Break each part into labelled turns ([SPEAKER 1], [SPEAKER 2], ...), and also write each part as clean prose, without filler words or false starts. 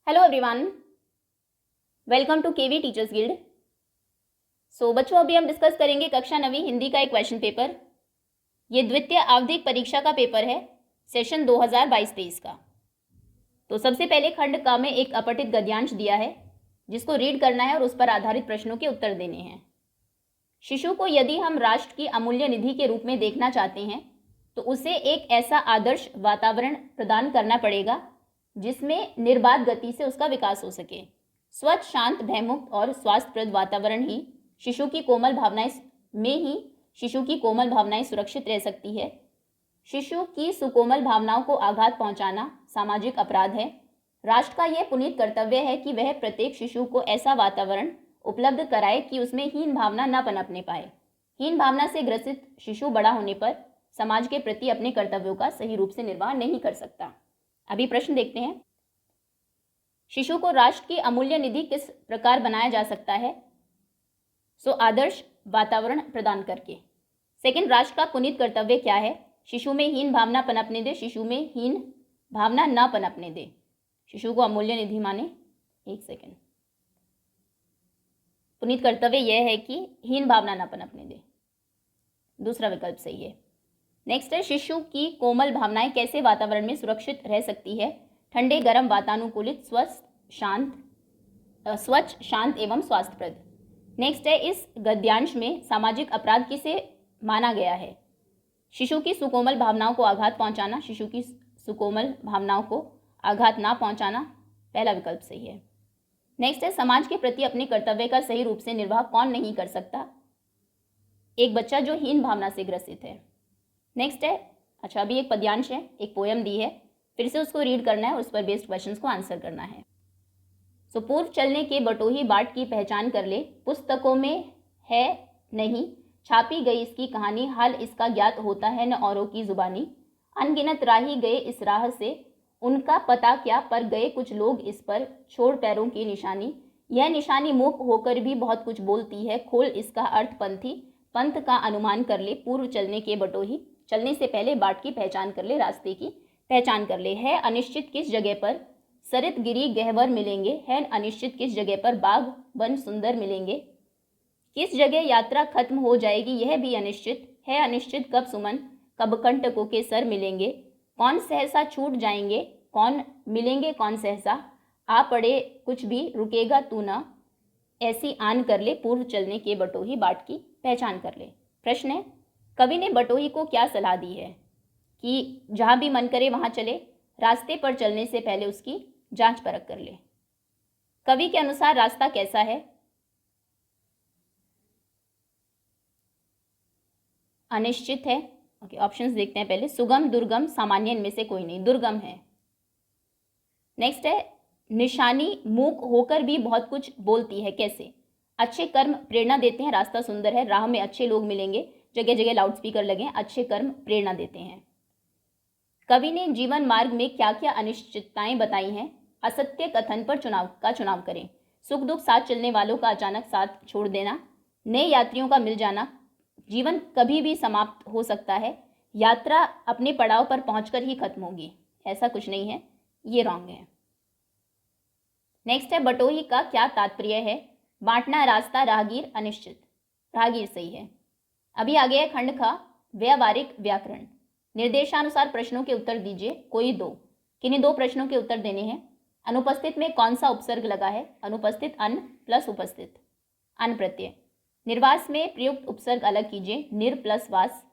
[SPEAKER 1] Hello everyone, welcome to KV teachers guild. So बच्चों, अभी हम डिस्कस करेंगे कक्षा 9वीं हिंदी का एक क्वेश्चन पेपर। ये द्वितीय आवधिक परीक्षा का पेपर है, सेशन 2022-23 का। तो सबसे पहले खंड का में एक अपठित गद्यांश दिया है जिसको रीड करना है और उस पर आधारित प्रश्नों के उत्तर देने हैं। शिशु को यदि हम राष्ट्र की अमूल्य निधि के रूप में देखना चाहते हैं तो उसे एक ऐसा आदर्श वातावरण प्रदान करना पड़ेगा जिसमें निर्बाध गति से उसका विकास हो सके। स्वच्छ, शांत, भयमुक्त और स्वास्थ्यप्रद वातावरण ही शिशु की कोमल भावनाएं सुरक्षित रह सकती है। शिशु की सुकोमल भावनाओं को आघात पहुंचाना सामाजिक अपराध है। राष्ट्र का यह पुनीत कर्तव्य है कि वह प्रत्येक शिशु को ऐसा वातावरण उपलब्ध कराए कि उसमें हीन भावना न पनपने पाए। हीन भावना से ग्रसित शिशु बड़ा होने पर समाज के प्रति अपने कर्तव्यों का सही रूप से निर्वाह नहीं कर सकता। अभी प्रश्न देखते हैं। शिशु को राष्ट्र की अमूल्य निधि किस प्रकार बनाया जा सकता है? आदर्श वातावरण प्रदान करके। सेकंड, राष्ट्र का पुनीत कर्तव्य क्या है? शिशु में हीन भावना पनपने दे, शिशु में हीन भावना न पनपने दे। शिशु को अमूल्य निधि माने। एक सेकंड, पुनीत कर्तव्य यह है कि हीन भावना न पनपने दे। दूसरा विकल्प सही है। नेक्स्ट है, शिशु की कोमल भावनाएं कैसे वातावरण में सुरक्षित रह सकती है? ठंडे, गर्म, वातानुकूलित, स्वच्छ, शांत एवं स्वास्थ्यप्रद। नेक्स्ट है, इस गद्यांश में सामाजिक अपराध किसे माना गया है? शिशु की सुकोमल भावनाओं को आघात पहुंचाना, शिशु की सुकोमल भावनाओं को आघात ना पहुंचाना। पहला विकल्प सही है। नेक्स्ट है, समाज के प्रति अपने कर्तव्य का सही रूप से निर्वाह कौन नहीं कर सकता? एक बच्चा जो हीन भावना से ग्रसित है। नेक्स्ट है, अच्छा अभी एक पद्यांश है, एक पोयम दी है, फिर से उसको रीड करना है और उस पर बेस्ड क्वेश्चंस को आंसर करना है। पूर्व चलने के बटोही बाट की पहचान कर ले, पुस्तकों में है नहीं छापी गई इसकी कहानी, हाल इसका ज्ञात होता है न औरों की जुबानी। अनगिनत राही गए इस राह से, उनका पता क्या, पर गए कुछ लोग इस पर, छोड़ पैरों की निशानी। यह निशानी मूक होकर भी बहुत कुछ बोलती है, खोल इसका अर्थ पंथी, पंथ का अनुमान कर ले, पूर्व चलने के बटोही, चलने से पहले बाट की पहचान कर ले, रास्ते की पहचान कर ले। है अनिश्चित किस जगह पर सरित गिरी गहवर मिलेंगे, है अनिश्चित किस जगह पर बाग वन सुंदर मिलेंगे। किस जगह यात्रा खत्म हो जाएगी यह भी अनिश्चित, है अनिश्चित कब सुमन कब कंटकों के सर मिलेंगे। कौन सहसा छूट जाएंगे, कौन मिलेंगे कौन सहसा, आ पड़े कुछ भी रुकेगा तू न, ऐसी आन कर ले, पूर्व चलने के बटोही बाट की पहचान कर ले। प्रश्न है, कवि ने बटोही को क्या सलाह दी है? कि जहां भी मन करे वहां चले, रास्ते पर चलने से पहले उसकी जांच परख कर ले। कवि के अनुसार रास्ता कैसा है? अनिश्चित है। ओके, ऑप्शंस देखते हैं पहले। सुगम, दुर्गम, सामान्य, इनमें से कोई नहीं, दुर्गम है। नेक्स्ट है, निशानी मूक होकर भी बहुत कुछ बोलती है, कैसे? अच्छे कर्म प्रेरणा देते हैं, रास्ता सुंदर है, राह में अच्छे लोग मिलेंगे, जगह जगह लाउड स्पीकर लगे, अच्छे कर्म प्रेरणा देते हैं। कवि ने जीवन मार्ग में क्या क्या अनिश्चितताएं बताई हैं? असत्य कथन पर चुनाव करें, सुख दुख साथ चलने वालों का अचानक साथ छोड़ देना, नए यात्रियों का मिल जाना, जीवन कभी भी समाप्त हो सकता है, यात्रा अपने पड़ाव पर पहुंचकर ही खत्म होगी, ऐसा कुछ नहीं है, ये रॉन्ग है। नेक्स्ट है, बटोही का क्या तात्पर्य है? बांटना रास्ता, राहगीर, अनिश्चित, राहगीर सही है। अभी आ गया है खंड का व्यावहारिक व्याकरण। निर्देशानुसार प्रश्नों के उत्तर दीजिए, कोई दो। किन्हीं दो प्रश्नों के उत्तर देने हैं। अनुपस्थित में कौन सा उपसर्ग लगा है? अनुपस्थित अन प्लस उपस्थित, अन प्रत्यय। निर्वास में प्रयुक्त उपसर्ग अलग कीजिए, निर प्लस वास।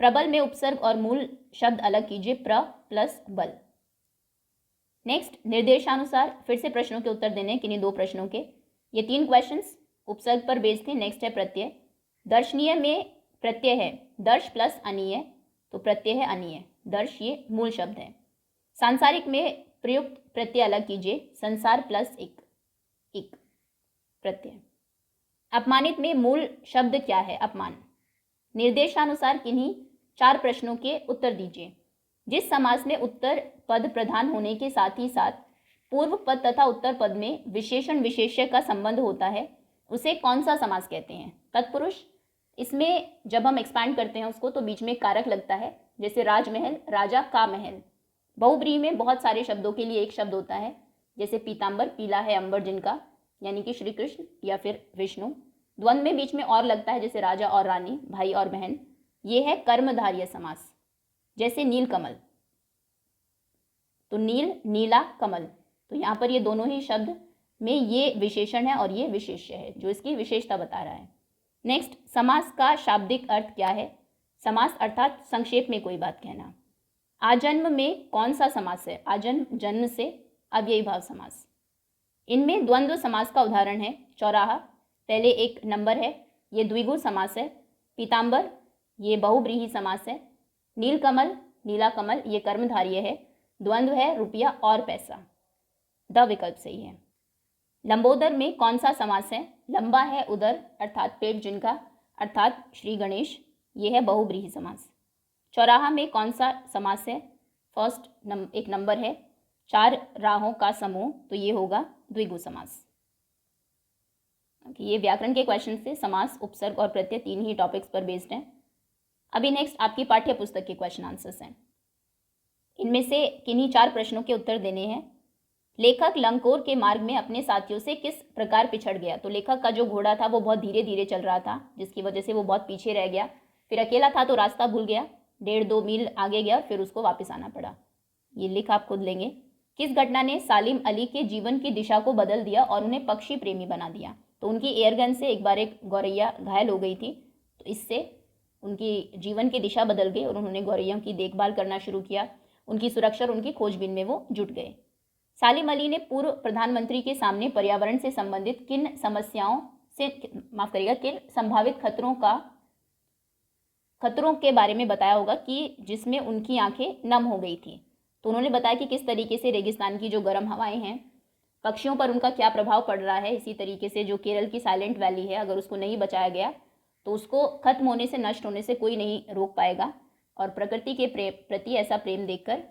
[SPEAKER 1] प्रबल में उपसर्ग और मूल शब्द अलग कीजिए, प्र प्लस बल। नेक्स्ट, निर्देशानुसार फिर से प्रश्नों के उत्तर देने, किन्हीं दो प्रश्नों के। ये 3 क्वेश्चंस उपसर्ग पर बेस्ड थे। नेक्स्ट है प्रत्यय। दर्शनीय में प्रत्यय है दर्श प्लस अनीय, तो प्रत्यय है अनीय, दर्श ये मूल शब्द है। सांसारिक में प्रयुक्त प्रत्यय अलग कीजिए, संसार प्लस इक प्रत्यय। अपमानित में मूल शब्द क्या है? अपमान। निर्देशानुसार किन्हीं 4 प्रश्नों के उत्तर दीजिए। जिस समास में उत्तर पद प्रधान होने के साथ ही साथ पूर्व पद तथा उत्तर पद में विशेषण विशेष्य का संबंध होता है उसे कौन सा समास कहते हैं? तत्पुरुष। इसमें जब हम एक्सपैंड करते हैं उसको तो बीच में कारक लगता है, जैसे राजमहल, राजा का महल। बहुब्रीहि में बहुत सारे शब्दों के लिए एक शब्द होता है, जैसे पीताम्बर, पीला है अंबर जिनका, यानी कि श्री कृष्ण या फिर विष्णु। द्वंद्व में बीच में और लगता है, जैसे राजा और रानी, भाई और बहन। ये है कर्मधारय समास, जैसे नीलकमल, तो नील, नीला, कमल। तो यहाँ पर ये दोनों ही शब्द में ये विशेषण है और ये विशेष्य है, जो इसकी विशेषता बता रहा है। नेक्स्ट, समास का शाब्दिक अर्थ क्या है? समास अर्थात संक्षेप में कोई बात कहना। आजन्म में कौन सा समास है? आजन्म, जन्म से, अव्ययी भाव समास। इनमें द्वंद्व समास का उदाहरण है चौराहा, पहले एक नंबर है, ये द्विगु समास है। पीताम्बर, ये बहुब्रीहि समास है। नीलकमल, नीला कमल, ये कर्मधारय है। द्वंद्व है रुपया और पैसा, द विकल्प सही है। लंबोदर में कौन सा समास है? लंबा है उदर अर्थात पेट जिनका, अर्थात श्री गणेश, ये है बहुब्रीहि समास। चौराहा में कौन सा समास है? फर्स्ट एक नंबर है, 4 राहों का समूह, तो ये होगा द्विगु समास। ये व्याकरण के क्वेश्चन से समास, उपसर्ग और प्रत्यय 3 ही टॉपिक्स पर बेस्ड हैं। अभी नेक्स्ट आपकी पाठ्य पुस्तक के क्वेश्चन आंसर्स हैं। इनमें से किन्हीं 4 प्रश्नों के उत्तर देने हैं। लेखक लंकोर के मार्ग में अपने साथियों से किस प्रकार पिछड़ गया? तो लेखक का जो घोड़ा था वो बहुत धीरे धीरे चल रहा था, जिसकी वजह से वो बहुत पीछे रह गया। फिर अकेला था तो रास्ता भूल गया, 1.5-2 मील आगे गया, फिर उसको वापस आना पड़ा। ये लिख आप खुद लेंगे। किस घटना ने सालिम अली के जीवन की दिशा को बदल दिया और उन्हें पक्षी प्रेमी बना दिया? तो उनकी एयरगन से एक बार एक गौरैया घायल हो गई थी, तो इससे उनकी जीवन की दिशा बदल गई और उन्होंने गौरैया की देखभाल करना शुरू किया। उनकी सुरक्षा और उनकी खोजबीन में वो जुट गए। सालिम अली ने पूर्व प्रधानमंत्री के सामने पर्यावरण से संबंधित किन समस्याओं से, माफ करिएगा, किन संभावित खतरों के बारे में बताया होगा कि जिसमें उनकी आंखें नम हो गई थी? तो उन्होंने बताया कि किस तरीके से रेगिस्तान की जो गर्म हवाएं हैं, पक्षियों पर उनका क्या प्रभाव पड़ रहा है। इसी तरीके से जो केरल की साइलेंट वैली है, अगर उसको नहीं बचाया गया तो उसको खत्म होने से, नष्ट होने से कोई नहीं रोक पाएगा। और प्रकृति के प्रति ऐसा प्रेम देखकर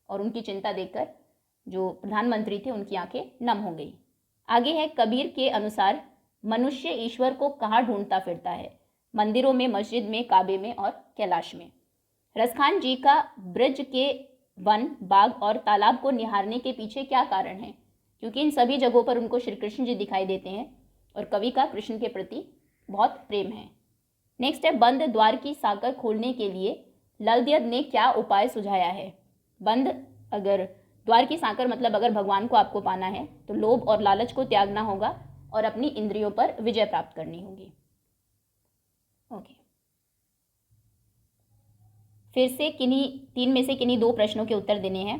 [SPEAKER 1] और उनकी चिंता देखकर जो प्रधानमंत्री थे उनकी आंखें नम हो गई। आगे है, कबीर के अनुसार मनुष्य ईश्वर को कहाँ ढूंढता फिरता है? मंदिरों में, मस्जिद में, काबे में और कैलाश में। रसखान जी का ब्रज के वन, बाग और तालाब को निहारने के पीछे क्या कारण है? क्योंकि इन सभी जगहों पर उनको श्री कृष्ण जी दिखाई देते हैं और कवि का कृष्ण के प्रति बहुत प्रेम है। नेक्स्ट है, बंद द्वार की साकर खोलने के लिए ललदयद ने क्या उपाय सुझाया है? बंद, अगर द्वार की सांकर मतलब अगर भगवान को आपको पाना है तो लोभ और लालच को त्यागना होगा और अपनी इंद्रियों पर विजय प्राप्त करनी होगी। ओके, फिर से किन्हीं 3 में से किन्हीं 2 प्रश्नों के उत्तर देने हैं।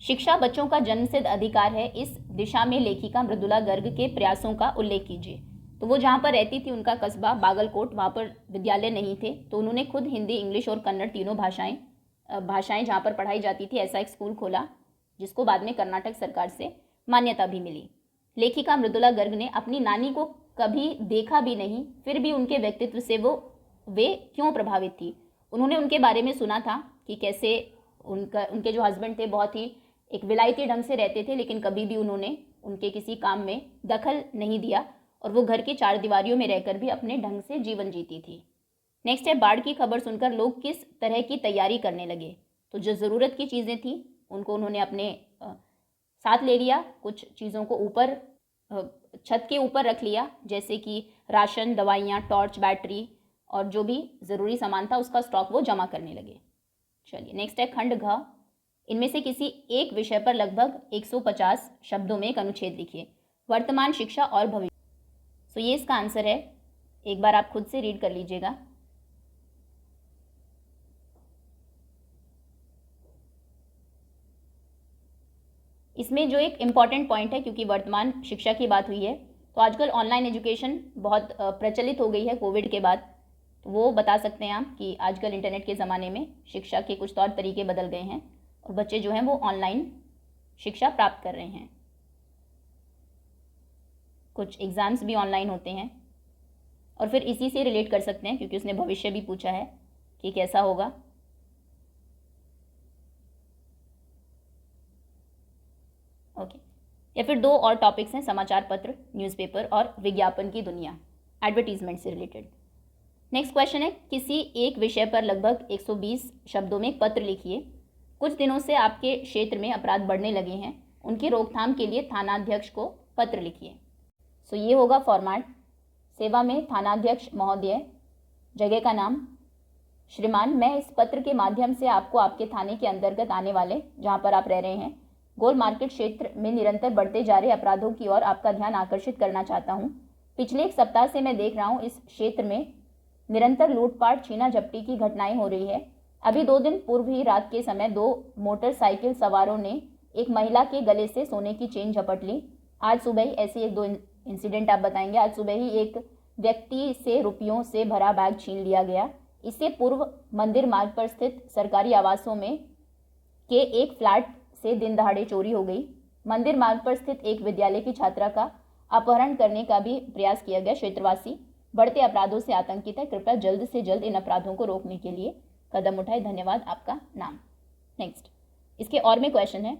[SPEAKER 1] शिक्षा बच्चों का जन्मसिद्ध अधिकार है, इस दिशा में लेखिका मृदुला गर्ग के प्रयासों का उल्लेख कीजिए। तो वो जहाँ पर रहती थी, उनका कस्बा बागलकोट, वहाँ पर विद्यालय नहीं थे, तो उन्होंने खुद हिंदी, इंग्लिश और कन्नड़ तीनों भाषाएं जहाँ पर पढ़ाई जाती थी, ऐसा एक स्कूल खोला, जिसको बाद में कर्नाटक सरकार से मान्यता भी मिली। लेखिका मृदुला गर्ग ने अपनी नानी को कभी देखा भी नहीं, फिर भी उनके व्यक्तित्व से वे क्यों प्रभावित थी? उन्होंने उनके बारे में सुना था कि कैसे उनके जो हस्बैंड थे बहुत ही एक विलायती ढंग से रहते थे, लेकिन कभी भी उन्होंने उनके किसी काम में दखल नहीं दिया और वो घर की 4 दीवारियों में रहकर भी अपने ढंग से जीवन जीती थी। नेक्स्ट है, बाढ़ की खबर सुनकर लोग किस तरह की तैयारी करने लगे? तो जो ज़रूरत की चीज़ें थी उनको उन्होंने अपने साथ ले लिया, कुछ चीज़ों को ऊपर छत के ऊपर रख लिया, जैसे कि राशन, दवाइयाँ, टॉर्च, बैटरी और जो भी ज़रूरी सामान था उसका स्टॉक वो जमा करने लगे। चलिए, नेक्स्ट है, खंड घ, इनमें से किसी एक विषय पर लगभग 150 शब्दों में एक अनुच्छेद लिखिए। वर्तमान, शिक्षा और भविष्य। तो ये इसका आंसर है, एक बार आप खुद से रीड कर लीजिएगा। इसमें जो एक इम्पॉर्टेंट पॉइंट है, क्योंकि वर्तमान शिक्षा की बात हुई है, तो आजकल ऑनलाइन एजुकेशन बहुत प्रचलित हो गई है कोविड के बाद, तो वो बता सकते हैं आप कि आजकल इंटरनेट के ज़माने में शिक्षा के कुछ तौर तरीके बदल गए हैं और बच्चे जो हैं वो ऑनलाइन शिक्षा प्राप्त कर रहे हैं। कुछ एग्ज़ाम्स भी ऑनलाइन होते हैं और फिर इसी से रिलेट कर सकते हैं, क्योंकि उसने भविष्य भी पूछा है कि कैसा होगा। ओके, या फिर 2 और टॉपिक्स हैं, समाचार पत्र, न्यूज़पेपर और विज्ञापन की दुनिया, एडवर्टीजमेंट से रिलेटेड। नेक्स्ट क्वेश्चन है, किसी एक विषय पर लगभग 120 शब्दों में एक पत्र लिखिए। कुछ दिनों से आपके क्षेत्र में अपराध बढ़ने लगे हैं, उनकी रोकथाम के लिए थानाध्यक्ष को पत्र लिखिए। सो ये होगा फॉर्मेट। सेवा में थानाध्यक्ष महोदय, जगह का नाम, श्रीमान, मैं इस पत्र के माध्यम से आपको आपके थाने के अंतर्गत आने वाले, जहां पर आप रह रहे हैं, गोल मार्केट क्षेत्र में निरंतर बढ़ते जा रहे अपराधों की ओर आपका ध्यान आकर्षित करना चाहता हूं। पिछले एक सप्ताह से मैं देख रहा हूं इस क्षेत्र में निरंतर लूटपाट, छीना झपटी की घटनाएं हो रही है। अभी 2 दिन पूर्व ही रात के समय 2 मोटरसाइकिल सवारों ने एक महिला के गले से सोने की चेन झपट ली। आज सुबह ही ऐसे 1-2 इंसिडेंट आप बताएंगे। आज सुबह ही एक व्यक्ति से रुपयों से भरा बैग छीन लिया गया। इससे पूर्व मंदिर मार्ग पर स्थित सरकारी आवासों में के एक फ्लैट से दिन दहाड़े चोरी हो गई। मंदिर मार्ग पर स्थित एक विद्यालय की छात्रा का अपहरण करने का भी प्रयास किया गया। क्षेत्रवासी बढ़ते अपराधों से आतंकित है। कृपया जल्द से जल्द इन अपराधों को रोकने के लिए कदम उठाए। धन्यवाद। आपका नाम। नेक्स्ट, इसके और में क्वेश्चन है,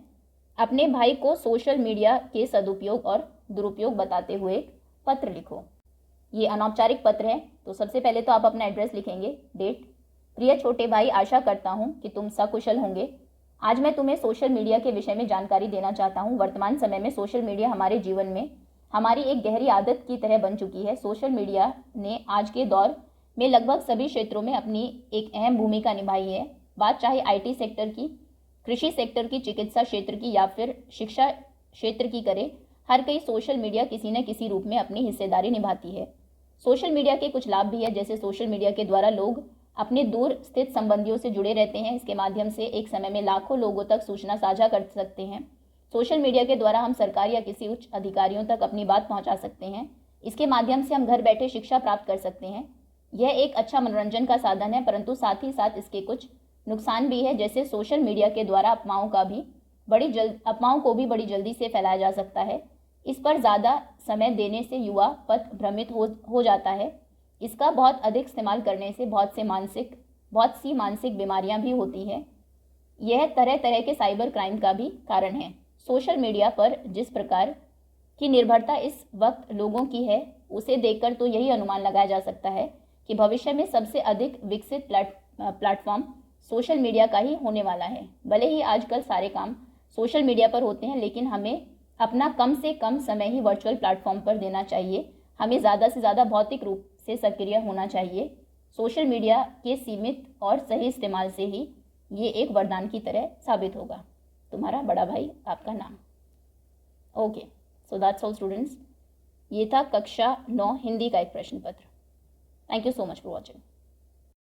[SPEAKER 1] अपने भाई को सोशल मीडिया के सदुपयोग और दुरुपयोग बताते हुए एक पत्र लिखो। ये अनौपचारिक पत्र है, तो सबसे पहले तो आप अपना एड्रेस लिखेंगे, डेट। प्रिय छोटे भाई, आशा करता हूँ कि तुम सकुशल होंगे। आज मैं तुम्हें सोशल मीडिया के विषय में जानकारी देना चाहता हूँ। वर्तमान समय में सोशल मीडिया हमारे जीवन में हमारी एक गहरी आदत की तरह बन चुकी है। सोशल मीडिया ने आज के दौर में लगभग सभी क्षेत्रों में अपनी एक अहम भूमिका निभाई है। बात चाहे आईटी सेक्टर की, कृषि सेक्टर की, चिकित्सा क्षेत्र की या फिर शिक्षा क्षेत्र की करें, हर कई सोशल मीडिया किसी न किसी रूप में अपनी हिस्सेदारी निभाती है। सोशल मीडिया के कुछ लाभ भी है, जैसे सोशल मीडिया के द्वारा लोग अपने दूर स्थित संबंधियों से जुड़े रहते हैं। इसके माध्यम से एक समय में लाखों लोगों तक सूचना साझा कर सकते हैं। सोशल मीडिया के द्वारा हम सरकार या किसी उच्च अधिकारियों तक अपनी बात पहुंचा सकते हैं। इसके माध्यम से हम घर बैठे शिक्षा प्राप्त कर सकते हैं। यह एक अच्छा मनोरंजन का साधन है, परंतु साथ ही साथ इसके कुछ नुकसान भी है, जैसे सोशल मीडिया के द्वारा अफवाहों को भी बड़ी जल्दी से फैलाया जा सकता है। इस पर ज़्यादा समय देने से युवा पथ भ्रमित हो जाता है। इसका बहुत अधिक इस्तेमाल करने से बहुत सी मानसिक बीमारियां भी होती हैं। यह तरह तरह के साइबर क्राइम का भी कारण है। सोशल मीडिया पर जिस प्रकार की निर्भरता इस वक्त लोगों की है, उसे देखकर तो यही अनुमान लगाया जा सकता है कि भविष्य में सबसे अधिक विकसित प्लेटफॉर्म सोशल मीडिया का ही होने वाला है। भले ही आजकल सारे काम सोशल मीडिया पर होते हैं, लेकिन हमें अपना कम से कम समय ही वर्चुअल प्लेटफॉर्म पर देना चाहिए। हमें ज़्यादा से ज़्यादा भौतिक रूप से सक्रिय होना चाहिए। सोशल मीडिया के सीमित और सही इस्तेमाल से ही ये एक वरदान की तरह साबित होगा। तुम्हारा बड़ा भाई, आपका नाम। Okay, so that's all students. ये था कक्षा 9 हिंदी का एक प्रश्न पत्र। Thank you so much for watching.